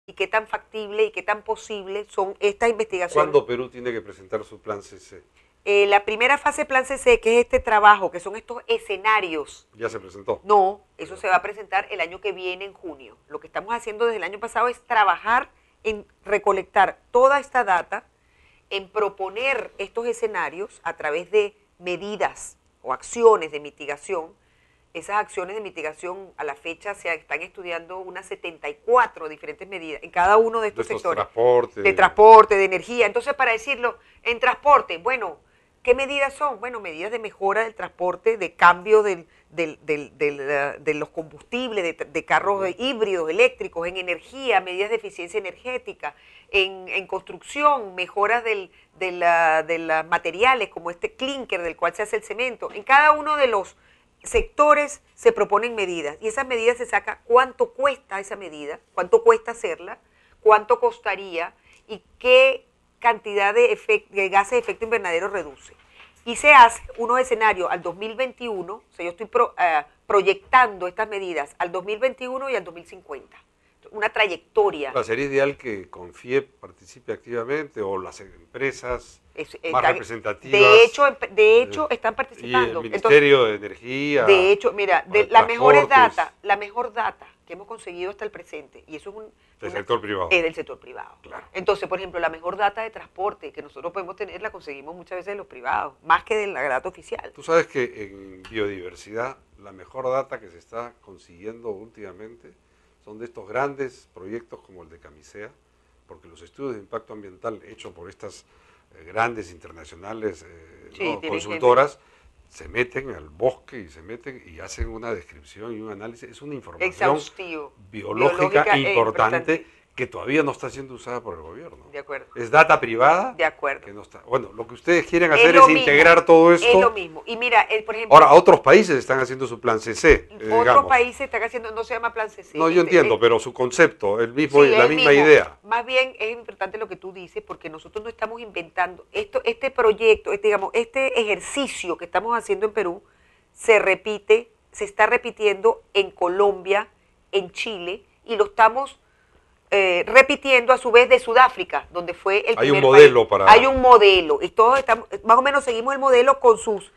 y qué tan factible y qué tan posible son estas investigaciones. ¿Cuándo Perú tiene que presentar su plan CC? La primera fase del plan CC, que es este trabajo, que son estos escenarios. ¿Ya se presentó? No, eso se va a presentar el año que viene, en junio. Lo que estamos haciendo desde el año pasado es trabajar en recolectar toda esta data, en proponer estos escenarios a través de medidas o acciones de mitigación. Esas acciones de mitigación a la fecha se están estudiando unas 74 diferentes medidas en cada uno de estos sectores. De transporte, de energía. Entonces, para decirlo, en transporte, bueno, ¿qué medidas son? Bueno, medidas de mejora del transporte, de cambio de los combustibles, de carros híbridos, eléctricos, en energía, medidas de eficiencia energética, en construcción, mejoras de los materiales, como este clinker del cual se hace el cemento. En cada uno de los sectores se proponen medidas y esas medidas se saca cuánto cuesta esa medida, cuánto cuesta hacerla, cuánto costaría y qué cantidad de gases de efecto invernadero reduce. Y se hace unos escenarios al 2021, o sea, yo estoy proyectando estas medidas al 2021 y al 2050. Una trayectoria. ¿Sería ideal que CONFIEP participe activamente o las empresas más representativas? De hecho están participando. Y el Ministerio de Energía. De hecho, mira, la mejor data que hemos conseguido hasta el presente, y eso es del sector privado. Es del sector privado. Claro. Entonces, por ejemplo, la mejor data de transporte que nosotros podemos tener la conseguimos muchas veces de los privados, más que de la data oficial. Tú sabes que en biodiversidad la mejor data que se está consiguiendo últimamente son de estos grandes proyectos como el de Camisea, porque los estudios de impacto ambiental hechos por estas grandes internacionales consultoras se meten al bosque y se meten y hacen una descripción y un análisis. Es una información exhaustivo, biológica importante que todavía no está siendo usada por el gobierno. De acuerdo. Es data privada. De acuerdo. Que no está. Bueno, lo que ustedes quieren hacer es integrar todo esto. Es lo mismo. Y mira, por ejemplo. Ahora, otros países están haciendo su plan CC. Otros países están haciendo, no se llama plan CC. No, yo entiendo, pero su concepto, la misma idea. Más bien es importante lo que tú dices, porque nosotros no estamos inventando. Este proyecto, este ejercicio que estamos haciendo en Perú, se está repitiendo en Colombia, en Chile, y lo estamos repitiendo a su vez de Sudáfrica, donde fue el primer modelo país. Hay un modelo, y todos estamos, más o menos seguimos el modelo con sus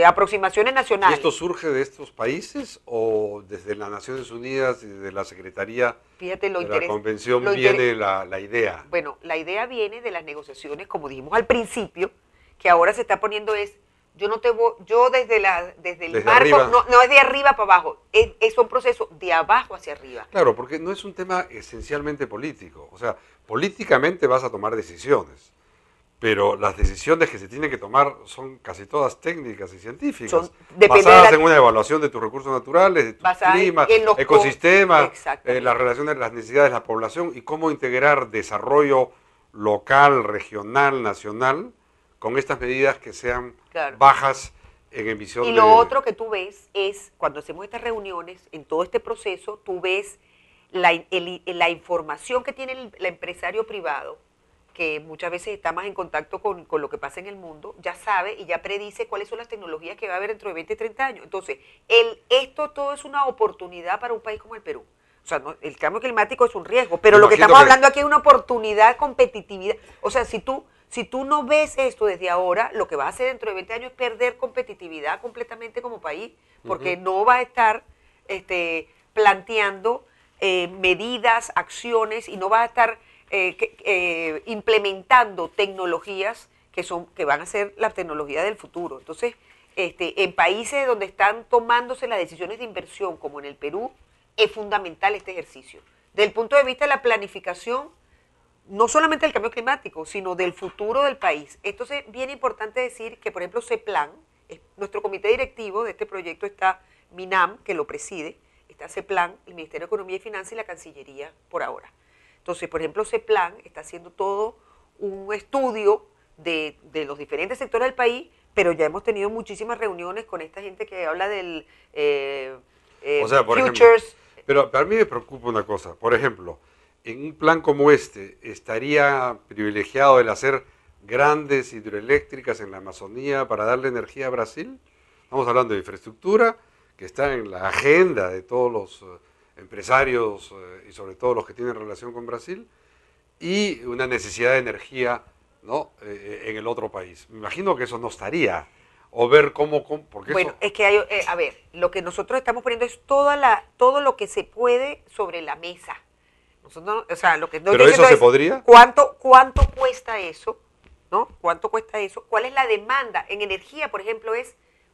aproximaciones nacionales. ¿Y esto surge de estos países o desde las Naciones Unidas y desde la Secretaría de la Convención viene la idea? Bueno, la idea viene de las negociaciones, como dijimos al principio, que ahora se está poniendo yo desde el marco, arriba. No es de arriba para abajo, es un proceso de abajo hacia arriba. Claro, porque no es un tema esencialmente político, o sea, políticamente vas a tomar decisiones, pero las decisiones que se tienen que tomar son casi todas técnicas y científicas, basadas en una evaluación de tus recursos naturales, de tu clima, ecosistemas, las relaciones, las necesidades de la población y cómo integrar desarrollo local, regional, nacional, con estas medidas que sean bajas en emisión. Y lo otro que tú ves es, cuando hacemos estas reuniones, en todo este proceso, tú ves la información que tiene el empresario privado, que muchas veces está más en contacto con lo que pasa en el mundo, ya sabe y ya predice cuáles son las tecnologías que va a haber dentro de 20, 30 años. Entonces, esto todo es una oportunidad para un país como el Perú. O sea, el cambio climático es un riesgo, pero lo que estamos hablando aquí es una oportunidad, competitividad. O sea, si tú no ves esto desde ahora, lo que vas a hacer dentro de 20 años es perder competitividad completamente como país, porque no vas a estar planteando medidas, acciones, y no vas a estar implementando tecnologías que van a ser la tecnología del futuro. Entonces, en países donde están tomándose las decisiones de inversión, como en el Perú, es fundamental este ejercicio. Desde el punto de vista de la planificación, no solamente del cambio climático, sino del futuro del país. Entonces, bien importante decir que, por ejemplo, CEPLAN, nuestro comité directivo de este proyecto está MINAM, que lo preside, está CEPLAN, el Ministerio de Economía y Finanzas y la Cancillería por ahora. Entonces, por ejemplo, CEPLAN está haciendo todo un estudio de los diferentes sectores del país, pero ya hemos tenido muchísimas reuniones con esta gente que habla del por futures. Ejemplo, pero a mí me preocupa una cosa. Por ejemplo, en un plan como este, ¿estaría privilegiado el hacer grandes hidroeléctricas en la Amazonía para darle energía a Brasil? Estamos hablando de infraestructura que está en la agenda de todos los empresarios y sobre todo los que tienen relación con Brasil, y una necesidad de energía, ¿no? En el otro país. Me imagino que eso no estaría. O ver porque bueno, eso... es que hay, a ver, lo que nosotros estamos poniendo es todo lo que se puede sobre la mesa. Nosotros, o sea, lo que no ¿Pero eso se podría? ¿Cuánto cuesta eso? ¿No? ¿Cuánto cuesta eso? ¿Cuál es la demanda? En energía, por ejemplo,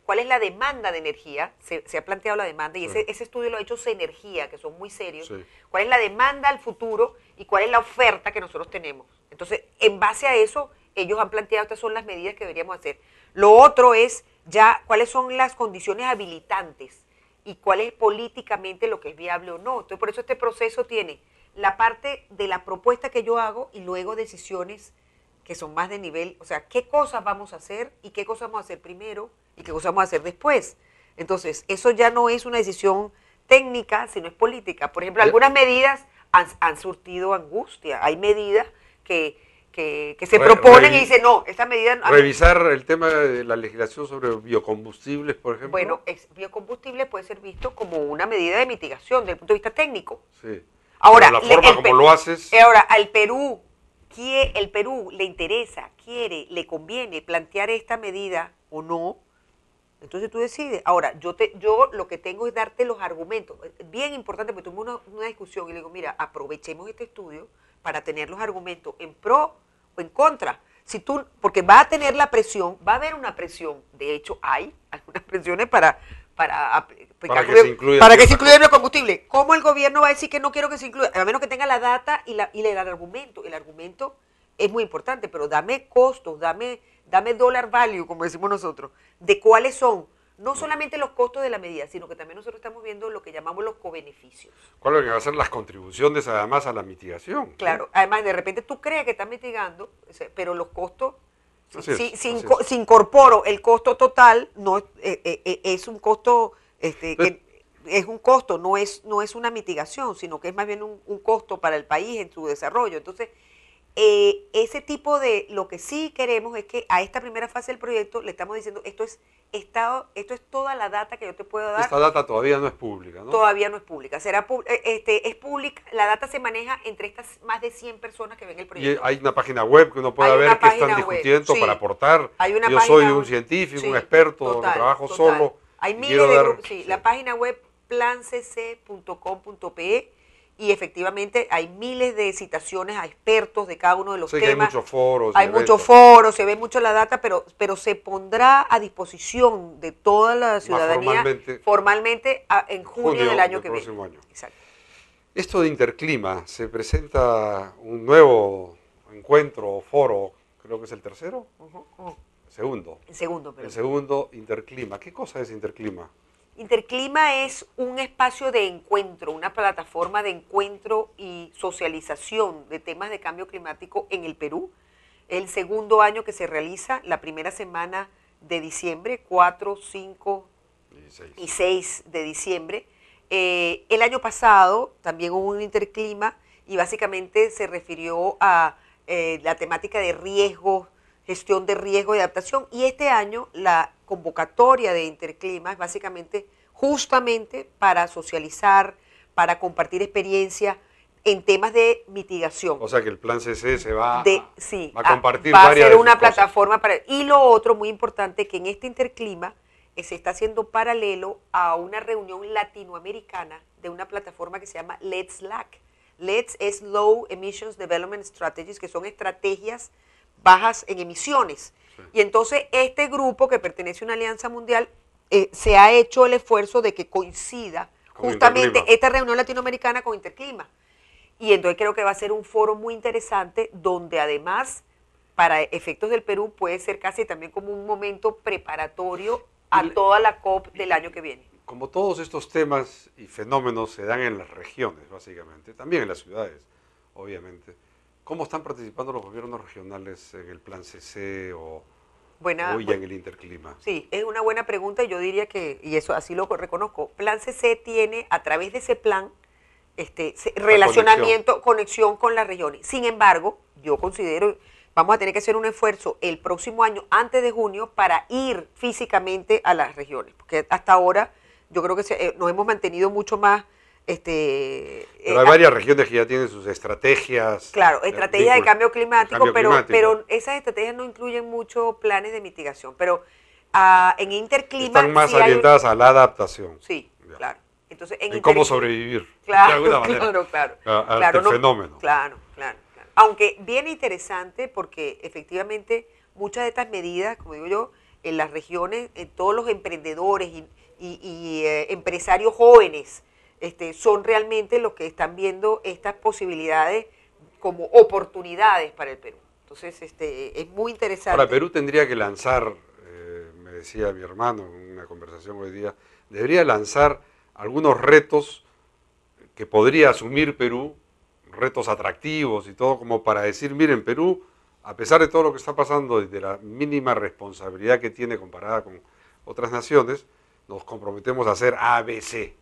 ¿cuál es la demanda de energía? Se ha planteado la demanda y Sí. ese estudio lo ha hecho Cenergía, que son muy serios. Sí. ¿Cuál es la demanda al futuro y cuál es la oferta que nosotros tenemos? Entonces, en base a eso, ellos han planteado estas son las medidas que deberíamos hacer. Lo otro es ya cuáles son las condiciones habilitantes y cuál es políticamente lo que es viable o no. Entonces, por eso este proceso tiene la parte de la propuesta que yo hago y luego decisiones que son más de nivel, o sea, qué cosas vamos a hacer y qué cosas vamos a hacer primero y qué cosas vamos a hacer después. Entonces, eso ya no es una decisión técnica, sino es política. Por ejemplo, algunas medidas han surtido angustia. Hay medidas que se proponen y dicen, no, esta medida... Revisar el tema de la legislación sobre biocombustibles, por ejemplo. Bueno, biocombustible puede ser visto como una medida de mitigación desde el punto de vista técnico. Sí. Ahora, pero la forma como lo haces... Ahora, al Perú, el Perú le interesa, quiere, le conviene plantear esta medida o no, entonces tú decides. Ahora, yo lo que tengo es darte los argumentos. Bien importante, porque tuve una discusión y le digo, mira, aprovechemos este estudio para tener los argumentos en pro o en contra. Porque va a tener la presión, va a haber una presión, de hecho hay algunas presiones para que se incluya el biocombustible. ¿Cómo el gobierno va a decir que no quiero que se incluya? A menos que tenga la data y el argumento. El argumento es muy importante, pero dame costos, dame dollar value, como decimos nosotros, de cuáles son, no solamente los costos de la medida, sino que también nosotros estamos viendo lo que llamamos los cobeneficios. ¿Cuáles van a ser las contribuciones además a la mitigación? Claro, además de repente tú crees que estás mitigando, pero los costos... Si incorporo el costo total, no es un costo que es un costo, no es una mitigación, sino que es más bien un costo para el país en su desarrollo. Entonces, ese tipo de, lo que sí queremos es que a esta primera fase del proyecto le estamos diciendo, esto es toda la data que yo te puedo dar. Esta data todavía no es pública, ¿no? Todavía no es pública. Es pública, la data se maneja entre estas más de 100 personas que ven el proyecto. Y hay una página web que uno pueda ver qué están discutiendo para aportar. Yo soy un científico, un experto, que trabajo solo. Hay miles de grupos. La página web plancc.com.pe y efectivamente hay miles de citaciones a expertos de cada uno de los temas. Hay muchos foros. Hay muchos foros, se ve mucho la data, pero se pondrá a disposición de toda la ciudadanía formalmente en junio del año que viene. Año. Exacto. Esto de Interclima, se presenta un nuevo encuentro o foro, creo que es el tercero. Segundo. El segundo, El segundo, Interclima. ¿Qué cosa es Interclima? Interclima es un espacio de encuentro, una plataforma de encuentro y socialización de temas de cambio climático en el Perú. El segundo año que se realiza, la primera semana de diciembre, 4, 5 y 6 de diciembre. El año pasado también hubo un Interclima y básicamente se refirió a la temática de riesgos, gestión de riesgo y adaptación, y este año la convocatoria de Interclima es básicamente justamente para socializar, para compartir experiencia en temas de mitigación. O sea que el plan CC se va a compartir va a ser una plataforma para... Y lo otro muy importante, que en este Interclima se está haciendo paralelo a una reunión latinoamericana de una plataforma que se llama Let's LAC. Let's es Low Emissions Development Strategies, que son estrategias bajas en emisiones. Sí. Y entonces este grupo que pertenece a una alianza mundial se ha hecho el esfuerzo de que coincida justamente esta reunión latinoamericana con Interclima. Y entonces creo que va a ser un foro muy interesante donde además para efectos del Perú puede ser casi también como un momento preparatorio a toda la COP del año que viene. Como todos estos temas y fenómenos se dan en las regiones básicamente, también en las ciudades obviamente, ¿cómo están participando los gobiernos regionales en el plan CC o en el Interclima? Sí, es una buena pregunta y yo diría que, y eso así lo reconozco, Plan CC tiene a través de ese plan relacionamiento, conexión con las regiones. Sin embargo, yo considero, vamos a tener que hacer un esfuerzo el próximo año, antes de junio, para ir físicamente a las regiones, porque hasta ahora yo creo que nos hemos mantenido mucho más Pero hay varias regiones que ya tienen sus estrategias. Claro, estrategias de cambio climático, pero esas estrategias no incluyen mucho planes de mitigación. Pero en Interclima... Están más orientadas a la adaptación. Sí, ya. Claro. Entonces, en cómo sobrevivir, claro, de alguna manera, al fenómeno. Claro. Aunque bien interesante porque efectivamente muchas de estas medidas, como digo yo, en las regiones, todos los emprendedores y empresarios jóvenes son realmente los que están viendo estas posibilidades como oportunidades para el Perú. Entonces, es muy interesante. Ahora, Perú tendría que lanzar, me decía mi hermano en una conversación hoy día, debería lanzar algunos retos que podría asumir Perú, retos atractivos y todo, como para decir, miren, Perú, a pesar de todo lo que está pasando y de la mínima responsabilidad que tiene comparada con otras naciones, nos comprometemos a hacer A, B, C.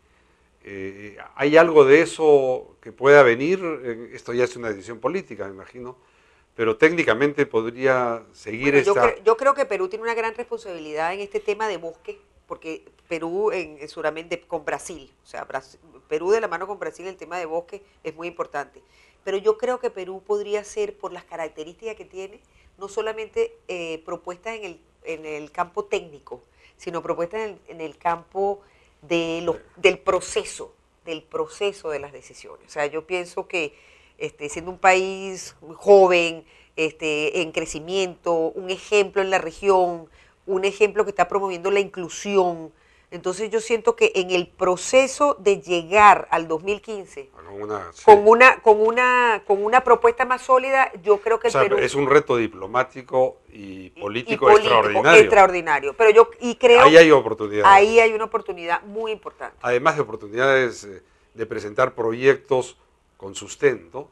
¿Hay algo de eso que pueda venir? Esto ya es una decisión política, me imagino, pero técnicamente podría seguir yo creo que Perú tiene una gran responsabilidad en este tema de bosque, porque Perú en Sudamérica con Brasil, o sea, Perú de la mano con Brasil, el tema de bosque es muy importante. Pero yo creo que Perú podría ser, por las características que tiene, no solamente propuestas en el campo técnico, sino propuestas en el campo del proceso de las decisiones. O sea, yo pienso que siendo un país joven, en crecimiento, un ejemplo en la región, un ejemplo que está promoviendo la inclusión. Entonces yo siento que en el proceso de llegar al 2015 con una propuesta más sólida, yo creo que el Perú es un reto diplomático y político extraordinario. Pero creo ahí hay oportunidades. Ahí hay una oportunidad muy importante. Además de oportunidades de presentar proyectos con sustento,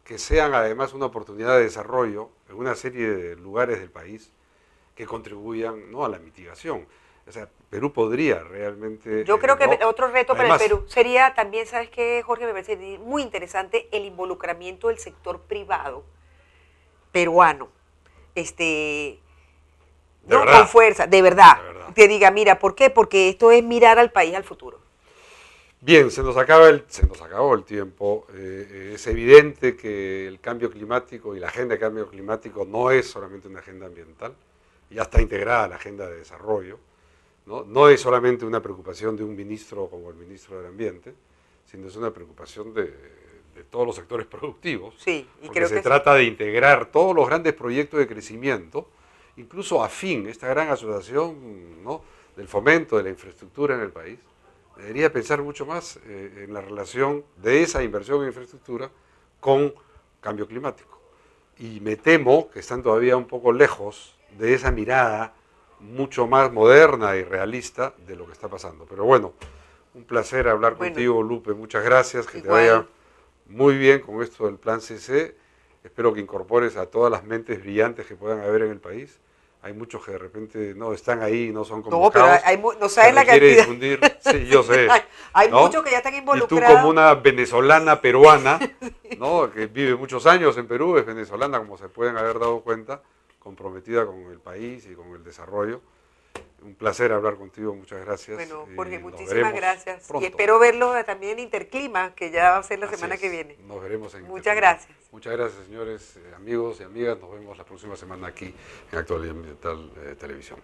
que sean además una oportunidad de desarrollo en una serie de lugares del país que contribuyan, ¿no?, a la mitigación. O sea, Perú podría realmente... Yo creo que otro reto para el Perú sería también, ¿sabes qué, Jorge? Me parece muy interesante el involucramiento del sector privado peruano. Con fuerza, de verdad. Que diga, mira, ¿por qué? Porque esto es mirar al país al futuro. Bien, se nos acabó el tiempo. Es evidente que el cambio climático y la agenda de cambio climático no es solamente una agenda ambiental, ya está integrada a la agenda de desarrollo. No es solamente una preocupación de un ministro como el ministro del Ambiente, sino es una preocupación de todos los sectores productivos. Sí, y porque se trata de integrar todos los grandes proyectos de crecimiento, incluso AFIN, esta gran asociación, ¿no?, del fomento de la infraestructura en el país, debería pensar mucho más en la relación de esa inversión en infraestructura con cambio climático. Y me temo que están todavía un poco lejos de esa mirada mucho más moderna y realista de lo que está pasando. Pero bueno, un placer hablar contigo, Lupe. Muchas gracias, que te vaya muy bien con esto del Plan CC. Espero que incorpores a todas las mentes brillantes que puedan haber en el país. Hay muchos que de repente no están ahí, no son convocados. No, pero no sabes la cantidad. Difundir. Sí, yo sé. hay muchos que ya están involucrados. Y tú, como una venezolana peruana, ¿no?, que vive muchos años en Perú, es venezolana, como se pueden haber dado cuenta, comprometida con el país y con el desarrollo. Un placer hablar contigo, muchas gracias. Bueno, Jorge, muchísimas gracias. Pronto. Y espero verlo también en Interclima, que ya va a ser la semana que viene. Nos veremos en Muchas gracias. Muchas gracias, señores, amigos y amigas. Nos vemos la próxima semana aquí en Actualidad Ambiental Televisión.